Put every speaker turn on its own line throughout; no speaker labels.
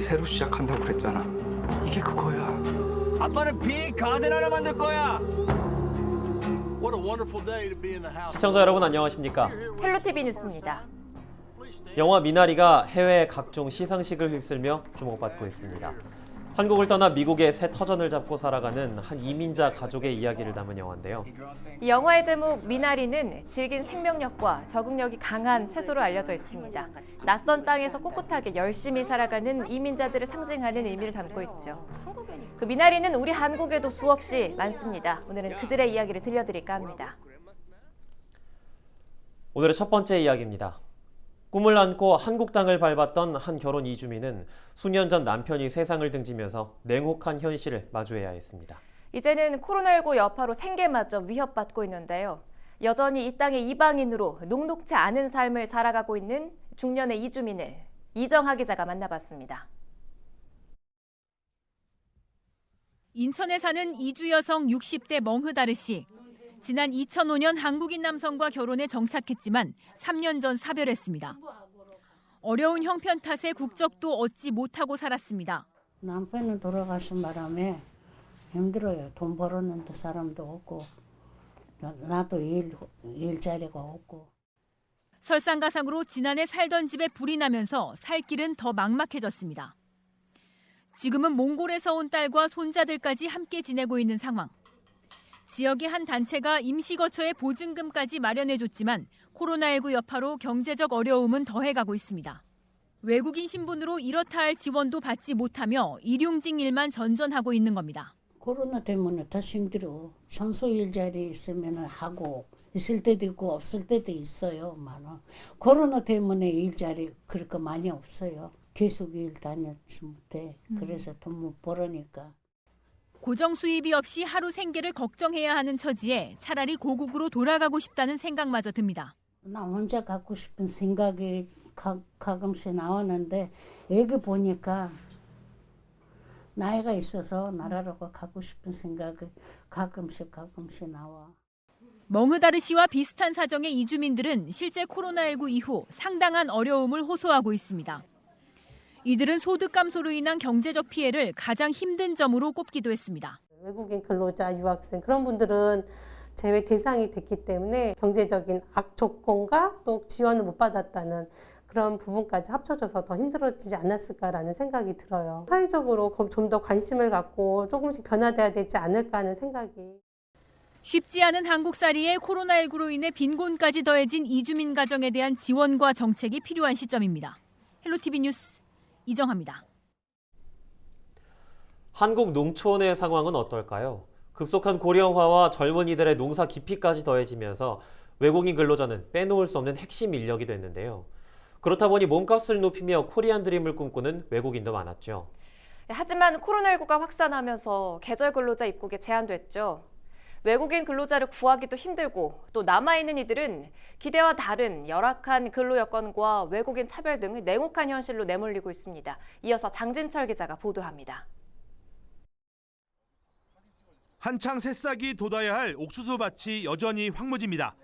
새로 시작한다고 그랬잖아. 이게 그거야.
아빠는 빅 가든 하나 만들 거야.
시청자 여러분 안녕하십니까?
헬로티비 뉴스입니다.
영화 미나리가 해외의 각종 시상식을 휩쓸며 주목받고 있습니다. 한국을 떠나 미국의 새 터전을 잡고 살아가는 한 이민자 가족의 이야기를 담은 영화인데요.
이 영화의 제목 미나리는 질긴 생명력과 적응력이 강한 채소로 알려져 있습니다. 낯선 땅에서 꿋꿋하게 열심히 살아가는 이민자들을 상징하는 의미를 담고 있죠. 그 미나리는 우리 한국에도 수없이 많습니다. 오늘은 그들의 이야기를 들려드릴까 합니다.
오늘의 첫 번째 이야기입니다. 꿈을 안고 한국 땅을 밟았던 한 결혼 이주민은 수년 전 남편이 세상을 등지면서 냉혹한 현실을 마주해야 했습니다.
이제는 코로나19 여파로 생계마저 위협받고 있는데요. 여전히 이 땅의 이방인으로 녹록지 않은 삶을 살아가고 있는 중년의 이주민을 이정하 기자가 만나봤습니다.
인천에 사는 이주 여성 60대 멍흐다르 씨. 지난 2005년 한국인 남성과 결혼에 정착했지만 3년 전 사별했습니다. 어려운 형편 탓에 국적도 얻지 못하고 살았습니다.
남편은 돌아가신 바람에 힘들어요. 돈 벌었는데 사람도 없고 나도 일자리가 없고.
설상가상으로 지난해 살던 집에 불이 나면서 살 길은 더 막막해졌습니다. 지금은 몽골에서 온 딸과 손자들까지 함께 지내고 있는 상황. 지역의 한 단체가 임시거처에 보증금까지 마련해줬지만 코로나19 여파로 경제적 어려움은 더해가고 있습니다. 외국인 신분으로 이렇다 할 지원도 받지 못하며 일용직 일만 전전하고 있는 겁니다.
코로나 때문에 더 힘들어. 청소 일자리 있으면 하고 있을 때도 있고 없을 때도 있어요. 많아. 코로나 때문에 일자리 그렇게 많이 없어요. 계속 일 다녔지 못해. 그래서 돈 못 벌으니까.
고정 수입이 없이 하루 생계를 걱정해야 하는 처지에 차라리 고국으로 돌아가고 싶다는 생각마저 듭니다.
나 혼자 갖고 싶은 생각이 가끔씩 나오는데 여기 보니까 나이가 있어서 나라로 가고 싶은 생각이 가끔씩 나와.
멍흐다르 씨와 비슷한 사정의 이주민들은 실제 코로나19 이후 상당한 어려움을 호소하고 있습니다. 이들은 소득 감소로 인한 경제적 피해를 가장 힘든 점으로 꼽기도 했습니다.
외국인 근로자, 유학생 그런 분들은 제외 대상이 됐기 때문에 경제적인 악조건과 또 지원을 못 받았다는 그런 부분까지 합쳐져서 더 힘들어지지 않았을까라는 생각이 들어요. 사회적으로 좀 더 관심을 갖고 조금씩 변화돼야 되지 않을까 하는 생각이.
쉽지 않은 한국살이에 코로나19로 인해 빈곤까지 더해진 이주민 가정에 대한 지원과 정책이 필요한 시점입니다. 헬로티비 뉴스 이정하입니다.
한국 농촌의 상황은 어떨까요? 급속한 고령화와 젊은이들의 농사 기피까지 더해지면서 외국인 근로자는 빼놓을 수 없는 핵심 인력이 됐는데요. 그렇다 보니 몸값을 높이며 코리안 드림을 꿈꾸는 외국인도 많았죠.
하지만 코로나19가 확산하면서 계절 근로자 입국이 제한됐죠. 외국인 근로자를 구하기도 힘들고 또 남아있는 이들은 기대와 다른 열악한 근로 여건과 외국인 차별 등의 냉혹한 현실로 내몰리고 있습니다. 이어서 장진철 기자가 보도합니다.
한창 새싹이 돋아야 할 옥수수 밭이 여전히 황무지입니다.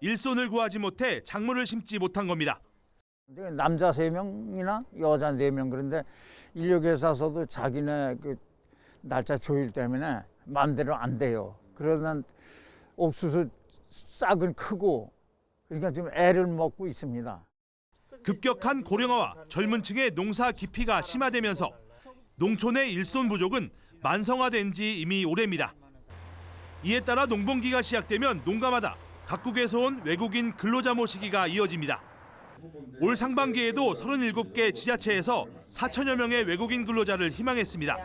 일손을 구하지 못해 작물을 심지 못한 겁니다.
남자 3명이나 여자 4명 그런데 인력회사에서도 자기네 그 날짜 조율 때문에 마음대로 안 돼요. 그러다 옥수수 싹은 크고 그러니까 지금 애를 먹고 있습니다.
급격한 고령화와 젊은 층의 농사 기피가 심화되면서 농촌의 일손 부족은 만성화된 지 이미 오래입니다. 이에 따라 농번기가 시작되면 농가마다 각국에서 온 외국인 근로자 모시기가 이어집니다. 올 상반기에도 37개 지자체에서 4천여 명의 외국인 근로자를 희망했습니다.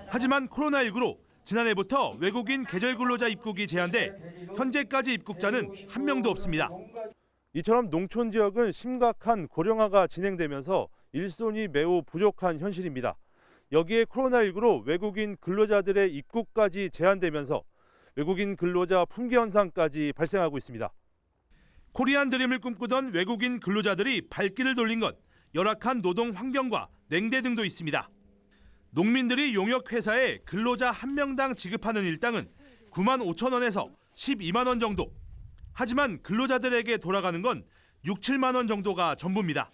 하지만 코로나19로 지난해부터 외국인 계절 근로자 입국이 제한돼 현재까지 입국자는 한 명도 없습니다. 이처럼 농촌 지역은 심각한 고령화가 진행되면서 일손이 매우 부족한 현실입니다. 여기에 코로나19로 외국인 근로자들의 입국까지 제한되면서 외국인 근로자 품귀 현상까지 발생하고 있습니다. 코리안 드림을 꿈꾸던 외국인 근로자들이 발길을 돌린 건 열악한 노동 환경과 냉대 등도 있습니다. 농민들이 용역회사에 근로자 한 명당 지급하는 일당은 9만 5천 원에서 12만 원 정도. 하지만 근로자들에게 돌아가는 건 6, 7만 원 정도가 전부입니다.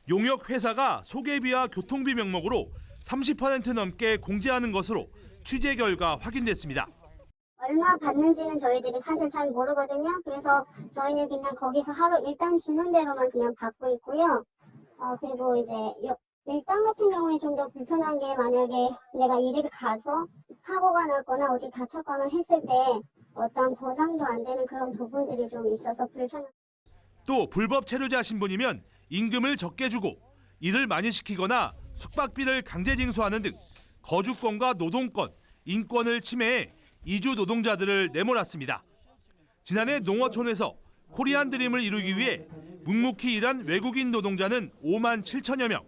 용역 회사가 소개비와 교통비 명목으로 30% 넘게 공제하는 것으로 취재 결과 확인됐습니다.
얼마 받는지는 저희들이 사실 잘 모르거든요. 그래서 저희는 그냥 거기서 하루 일당 주는 대로만 그냥 받고 있고요. 그리고 이제 일당 같은 경우에 좀 더 불편한 게 만약에 내가 일을 가서 사고가 났거나 어디 다쳤거나 했을 때 어떤 보상도 안 되는 그런 부분들이 좀 있어서 불편합니다.
또 불법 체류자 신분이면 임금을 적게 주고 일을 많이 시키거나 숙박비를 강제 징수하는 등 거주권과 노동권, 인권을 침해해 이주 노동자들을 내몰았습니다. 지난해 농어촌에서 코리안 드림을 이루기 위해 묵묵히 일한 외국인 노동자는 5만 7천여 명.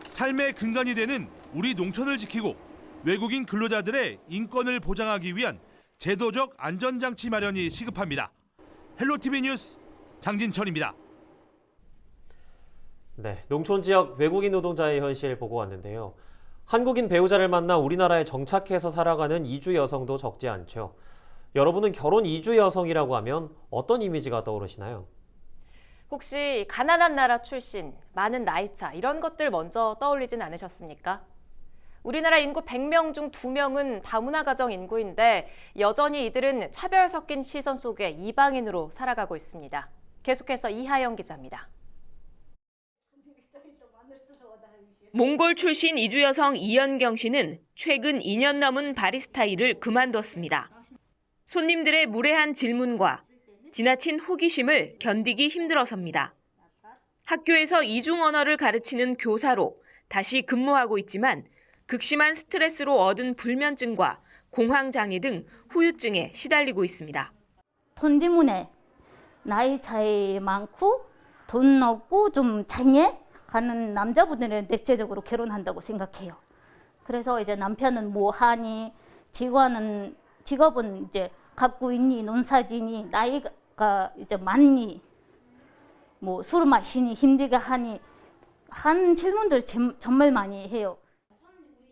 삶의 근간이 되는 우리 농촌을 지키고 외국인 근로자들의 인권을 보장하기 위한 제도적 안전장치 마련이 시급합니다. 헬로티비 뉴스 장진철입니다.
네, 농촌 지역 외국인 노동자의 현실 보고 왔는데요. 한국인 배우자를 만나 우리나라에 정착해서 살아가는 이주 여성도 적지 않죠. 여러분은 결혼 이주 여성이라고 하면 어떤 이미지가 떠오르시나요?
혹시 가난한 나라 출신, 많은 나이차 이런 것들 먼저 떠올리진 않으셨습니까? 우리나라 인구 100명 중 2명은 다문화 가정 인구인데 여전히 이들은 차별 섞인 시선 속에 이방인으로 살아가고 있습니다. 계속해서 이하영 기자입니다.
몽골 출신 이주 여성 이연경 씨는 최근 2년 넘은 바리스타 일을 그만뒀습니다. 손님들의 무례한 질문과 지나친 호기심을 견디기 힘들어서입니다. 학교에서 이중 언어를 가르치는 교사로 다시 근무하고 있지만 극심한 스트레스로 얻은 불면증과 공황장애 등 후유증에 시달리고 있습니다.
돈 때문에 나이 차이 많고 돈 없고 좀 장애 가는 남자분들은 대체적으로 결혼한다고 생각해요. 그래서 이제 남편은 뭐 하니, 직업은 이제 갖고 있니, 논사지니, 나이가 이제 많니, 뭐 술 마시니, 힘들게 하니 한 질문들 정말 많이 해요.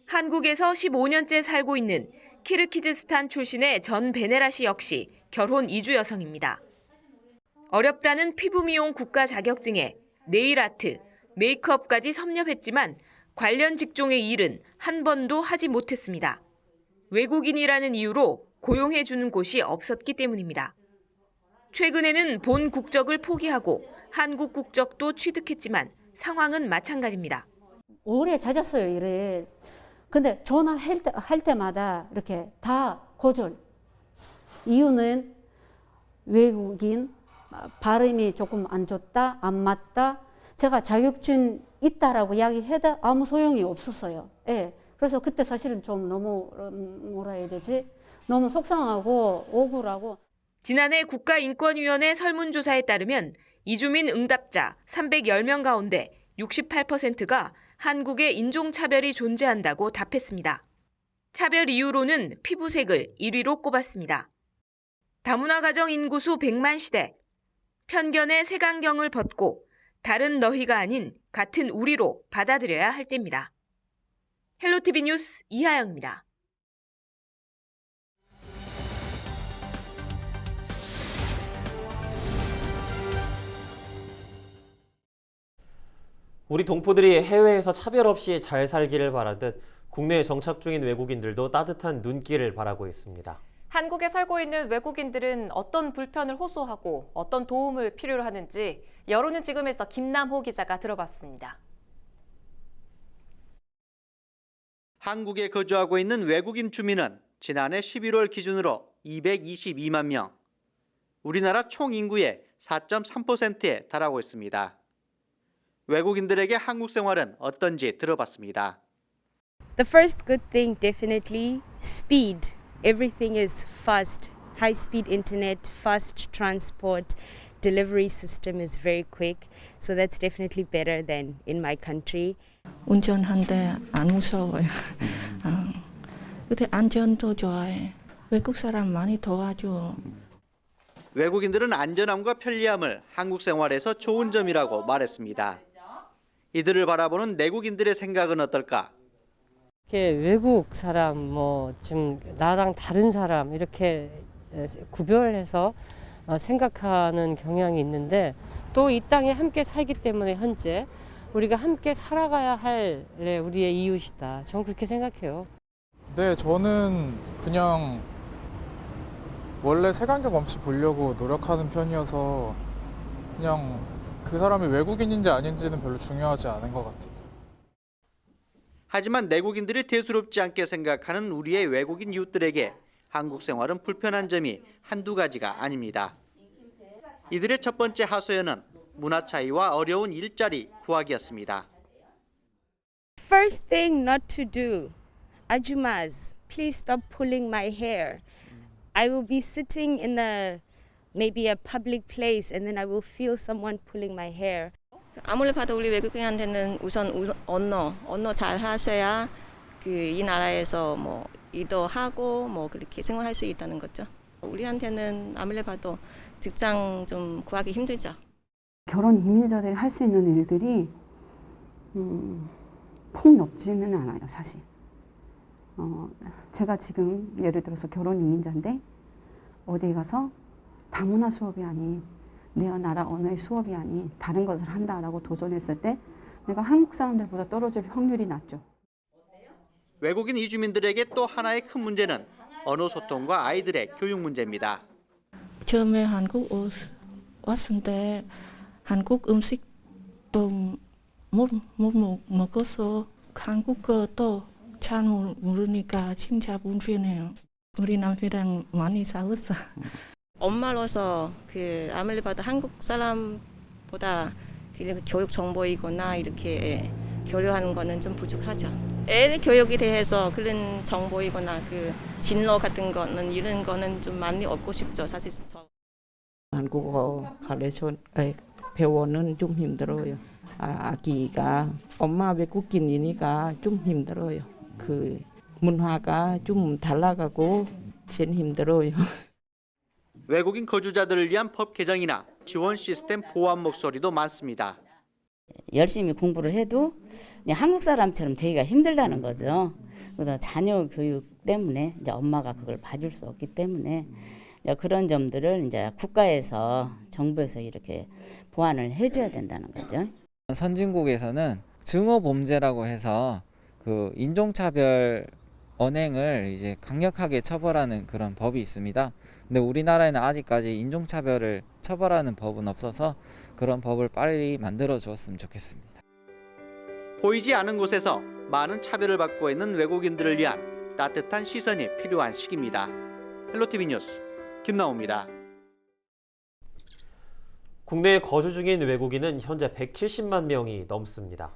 한국에서 15년째 살고 있는 키르기즈스탄 출신의 전 베네라 씨 역시 결혼 이주 여성입니다. 어렵다는 피부 미용 국가 자격증에 네일 아트, 메이크업까지 섭렵했지만 관련 직종의 일은 한 번도 하지 못했습니다. 외국인이라는 이유로 고용해주는 곳이 없었기 때문입니다. 최근에는 본 국적을 포기하고 한국 국적도 취득했지만 상황은 마찬가지입니다.
오래 찾았어요, 일을. 근데 전화할 때마다 이렇게 다 거절. 이유는 외국인, 발음이 조금 안 좋다, 안 맞다. 제가 자격증 있다라고 이야기해도 아무 소용이 없었어요. 예. 그래서 그때 사실은 좀 너무 뭐라 해야 되지? 너무 속상하고 억울하고.
지난해 국가인권위원회 설문조사에 따르면 이주민 응답자 310명 가운데 68%가 한국에 인종차별이 존재한다고 답했습니다. 차별 이유로는 피부색을 1위로 꼽았습니다. 다문화 가정 인구수 100만 시대, 편견의 색안경을 벗고 다른 너희가 아닌 같은 우리로 받아들여야 할 때입니다. 헬로티비 뉴스 이하영입니다.
우리 동포들이 해외에서 차별 없이 잘 살기를 바라듯 국내에 정착 중인 외국인들도 따뜻한 눈길을 바라고 있습니다.
한국에 살고 있는 외국인들은 어떤 불편을 호소하고 어떤 도움을 필요로 하는지 여론은 지금에서 김남호 기자가 들어봤습니다.
한국에 거주하고 있는 외국인 주민은 지난해 11월 기준으로 222만 명, 우리나라 총 인구의 4.3%에 달하고 있습니다. 외국인들에게 한국 생활은 어떤지 들어봤습니다.
The first good thing definitely speed. Everything is fast. High-speed internet, fast transport, delivery system is very quick. So that's definitely better than in my country.
운전하는데 안 무서워요. 근데 안전도 좋아해. 외국 사람 많이 도와줘.
외국인들은 안전함과 편리함을 한국 생활에서 좋은 점이라고 말했습니다. 이들을 바라보는 내국인들의 생각은 어떨까?
외국 사람, 좀 나랑 다른 사람 이렇게 구별해서 생각하는 경향이 있는데 또 이 땅에 함께 살기 때문에 현재 우리가 함께 살아가야 할 우리의 이웃이다. 저는 그렇게 생각해요.
네, 저는 그냥 원래 색안경 없이 보려고 노력하는 편이어서 그냥 그 사람이 외국인인지 아닌지는 별로 중요하지 않은 것 같아요.
하지만 내국인들이 대수롭지 않게 생각하는 우리의 외국인 이웃들에게 한국 생활은 불편한 점이 한두 가지가 아닙니다. 이들의 첫 번째 하소연은 문화 차이와 어려운 일자리 구하기였습니다.
First thing not to do, Ajumas, please stop pulling my hair. I will be sitting in maybe a public place and then I will feel someone pulling my hair.
아무리 봐도 우리 외국인한테는 우선 언어 잘 하셔야 이 나라에서 뭐 일도 하고 뭐 그렇게 생활할 수 있다는 거죠. 우리한테는 아무리 봐도 직장 좀 구하기 힘들죠.
결혼 이민자들이 할 수 있는 일들이 폭넓지는 않아요, 사실. 제가 지금 예를 들어서 결혼 이민자인데 어디 가서 다문화 수업이 아닌 내 나라 언어의 수업이 아닌 다른 것을 한다라고 도전했을 때 내가 한국 사람들보다 떨어질 확률이 낮죠.
외국인 이주민들에게 또 하나의 큰 문제는 언어 소통과 아이들의 교육 문제입니다.
처음에 한국 왔을 때 한국 음식도 못 먹어서 한국어도 잘 모르니까 진짜 불편해요. 우리 남편이랑 많이 싸웠어.
엄마로서 아무리 봐도 한국 사람보다 교육 정보이거나 이렇게 교류하는 거는 좀 부족하죠. 애 교육에 대해서 그런 정보이거나 진로 같은 거는 이런 거는 좀 많이 얻고 싶죠. 사실 저.
한국어 배우는 좀 힘들어요. 아기가 엄마 외국인이니까 좀 힘들어요. 문화가 좀 달라가고 제일 힘들어요.
외국인 거주자들을 위한 법 개정이나 지원 시스템 보완 목소리도 많습니다.
열심히 공부를 해도 그냥 한국 사람처럼 되기가 힘들다는 거죠. 그래서 자녀 교육 때문에 이제 엄마가 그걸 봐줄 수 없기 때문에 그런 점들을 이제 국가에서 정부에서 이렇게 보완을 해줘야 된다는 거죠.
선진국에서는 증오 범죄라고 해서 인종차별 언행을 이제 강력하게 처벌하는 그런 법이 있습니다. 근데 우리나라에는 아직까지 인종차별을 처벌하는 법은 없어서 그런 법을 빨리 만들어 주었으면 좋겠습니다.
보이지 않은 곳에서 많은 차별을 받고 있는 외국인들을 위한 따뜻한 시선이 필요한 시기입니다. 헬로티비 뉴스 김나호입니다.
국내에 거주 중인 외국인은 현재 170만 명이 넘습니다.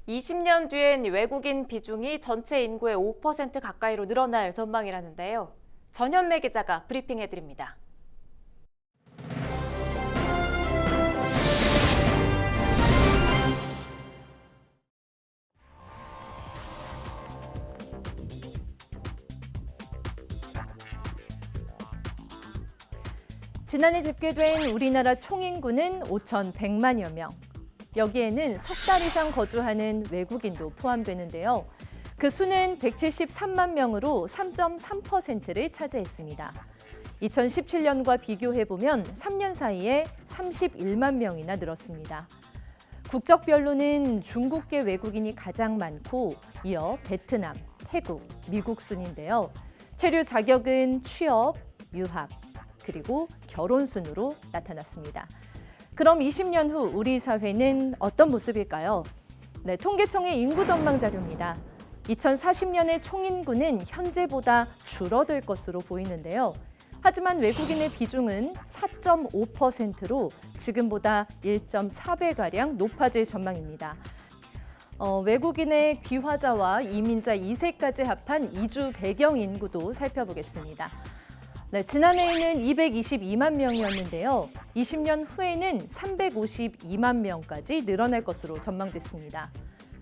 20년 뒤엔 외국인 비중이 전체 인구의 5% 가까이로 늘어날 전망이라는데요. 전현매 기자가 브리핑해드립니다.
지난해 집계된 우리나라 총인구는 5,100만여 명. 여기에는 석 달 이상 거주하는 외국인도 포함되는데요. 그 수는 173만 명으로 3.3%를 차지했습니다. 2017년과 비교해보면 3년 사이에 31만 명이나 늘었습니다. 국적별로는 중국계 외국인이 가장 많고 이어 베트남, 태국, 미국 순인데요. 체류 자격은 취업, 유학, 그리고 결혼 순으로 나타났습니다. 그럼 20년 후 우리 사회는 어떤 모습일까요? 네, 통계청의 인구 전망 자료입니다. 2040년의 총인구는 현재보다 줄어들 것으로 보이는데요. 하지만 외국인의 비중은 4.5%로 지금보다 1.4배가량 높아질 전망입니다. 외국인의 귀화자와 이민자 2세까지 합한 이주 배경 인구도 살펴보겠습니다. 네, 지난해에는 222만 명이었는데요. 20년 후에는 352만 명까지 늘어날 것으로 전망됐습니다.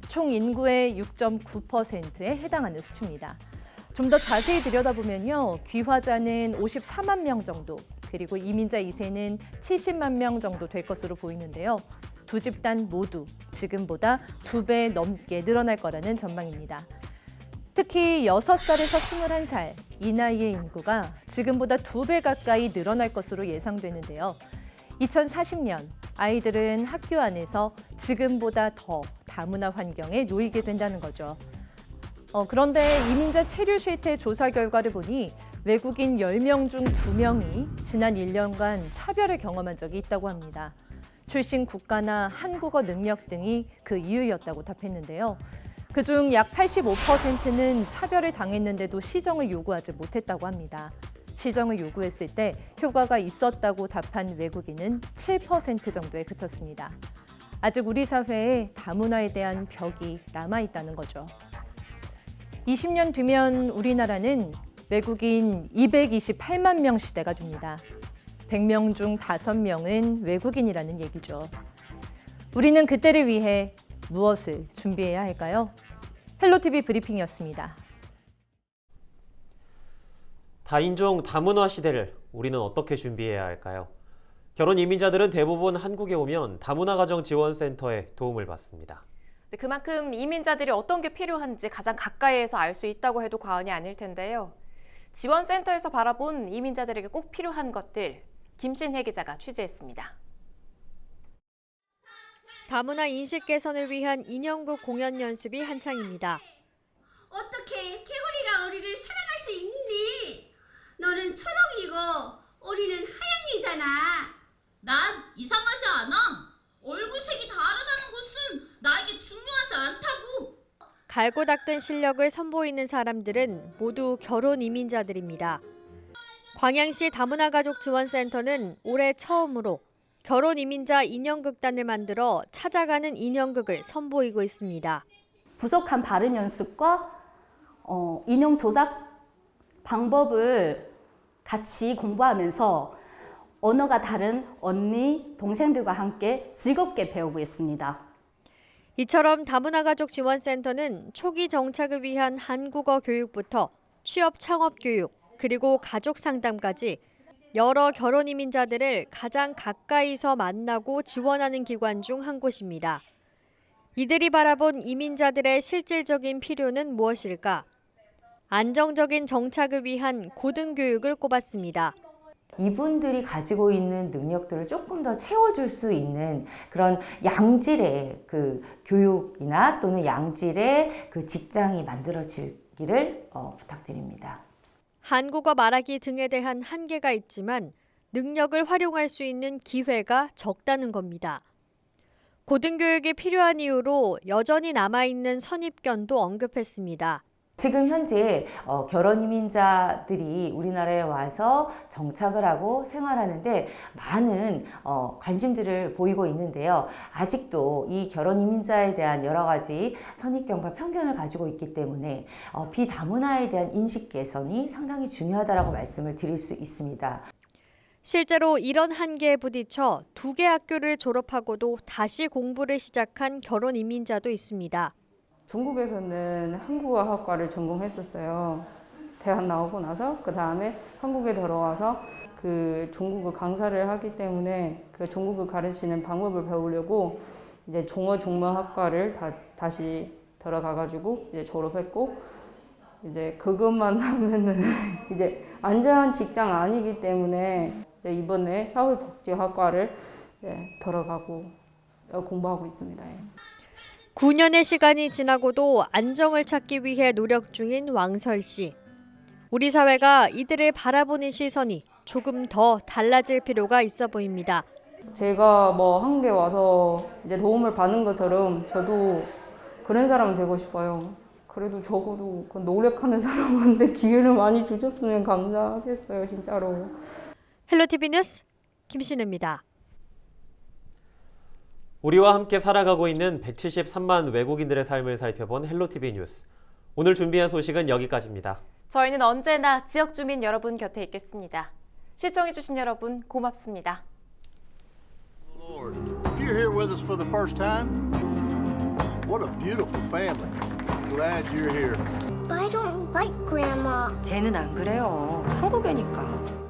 총 인구의 6.9%에 해당하는 수치입니다. 좀 더 자세히 들여다보면요. 귀화자는 54만 명 정도, 그리고 이민자 2세는 70만 명 정도 될 것으로 보이는데요. 두 집단 모두 지금보다 2배 넘게 늘어날 거라는 전망입니다. 특히 6살에서 21살, 이 나이의 인구가 지금보다 2배 가까이 늘어날 것으로 예상되는데요. 2040년 아이들은 학교 안에서 지금보다 더 다문화 환경에 놓이게 된다는 거죠. 그런데 이민자 체류 실태 조사 결과를 보니 외국인 10명 중 2명이 지난 1년간 차별을 경험한 적이 있다고 합니다. 출신 국가나 한국어 능력 등이 그 이유였다고 답했는데요. 그중 약 85%는 차별을 당했는데도 시정을 요구하지 못했다고 합니다. 시정을 요구했을 때 효과가 있었다고 답한 외국인은 7% 정도에 그쳤습니다. 아직 우리 사회에 다문화에 대한 벽이 남아있다는 거죠. 20년 뒤면 우리나라는 외국인 228만 명 시대가 됩니다. 100명 중 5명은 외국인이라는 얘기죠. 우리는 그때를 위해 무엇을 준비해야 할까요? 헬로티비 브리핑이었습니다.
다인종 다문화 시대를 우리는 어떻게 준비해야 할까요? 결혼 이민자들은 대부분 한국에 오면 다문화 가정 지원센터에 도움을 받습니다.
그만큼 이민자들이 어떤 게 필요한지 가장 가까이에서 알 수 있다고 해도 과언이 아닐 텐데요. 지원센터에서 바라본 이민자들에게 꼭 필요한 것들, 김신혜 기자가 취재했습니다.
다문화 인식 개선을 위한 인형극 공연 연습이 한창입니다.
어떻게 개구리가 어리를 사랑할 수 있니? 너는 초록이고 어리는 하양이잖아.
난 이상하지 않아. 얼굴색이 다르다는 것은 나에게 중요하지 않다고.
갈고 닦은 실력을 선보이는 사람들은 모두 결혼 이민자들입니다. 광양시 다문화 가족 지원센터는 올해 처음으로 결혼 이민자 인형극단을 만들어 찾아가는 인형극을 선보이고 있습니다.
부족한 발음 연습과 인형 조작 방법을 같이 공부하면서 언어가 다른 언니, 동생들과 함께 즐겁게 배우고 있습니다.
이처럼 다문화 가족 지원센터는 초기 정착을 위한 한국어 교육부터 취업 창업 교육, 그리고 가족 상담까지 여러 결혼 이민자들을 가장 가까이서 만나고 지원하는 기관 중 한 곳입니다. 이들이 바라본 이민자들의 실질적인 필요는 무엇일까? 안정적인 정착을 위한 고등교육을 꼽았습니다.
이분들이 가지고 있는 능력들을 조금 더 채워줄 수 있는 그런 양질의 그 교육이나 또는 양질의 그 직장이 만들어지기를 부탁드립니다.
한국어 말하기 등에 대한 한계가 있지만 능력을 활용할 수 있는 기회가 적다는 겁니다. 고등교육이 필요한 이유로 여전히 남아있는 선입견도 언급했습니다.
지금 현재 결혼 이민자들이 우리나라에 와서 정착을 하고 생활하는데 많은 관심들을 보이고 있는데요. 아직도 이 결혼 이민자에 대한 여러 가지 선입견과 편견을 가지고 있기 때문에 비다문화에 대한 인식 개선이 상당히 중요하다고 말씀을 드릴 수 있습니다.
실제로 이런 한계에 부딪혀 2개 학교를 졸업하고도 다시 공부를 시작한 결혼 이민자도 있습니다.
중국에서는 한국어 학과를 전공했었어요. 대학 나오고 나서 그 다음에 한국에 들어와서 그 중국어 강사를 하기 때문에 그 중국어 가르치는 방법을 배우려고 이제 종어종문학과를 다시 들어가가지고 이제 졸업했고 이제 그것만 하면은 이제 안전한 직장 아니기 때문에 이제 이번에 사회복지학과를 들어가고 공부하고 있습니다.
9년의 시간이 지나고도 안정을 찾기 위해 노력 중인 왕설 씨. 우리 사회가 이들을 바라보는 시선이 조금 더 달라질 필요가 있어 보입니다.
제가 뭐 한국에 와서 이제 도움을 받는 것처럼 저도 그런 사람 되고 싶어요. 그래도 적어도 그 노력하는 사람한테 기회를 많이 주셨으면 감사하겠어요, 진짜로.
헬로티비 뉴스 김신혜입니다.
우리와 함께 살아가고 있는 173만 외국인들의 삶을 살펴본 헬로티비 뉴스. 오늘 준비한 소식은 여기까지입니다.
저희는 언제나 지역 주민 여러분 곁에 있겠습니다. 시청해주신 여러분 고맙습니다.
Lord, if you're here with us for the first time, what a beautiful family. Glad you're here.
I don't like Grandma.
쟤는 안 그래요. 한국애니까.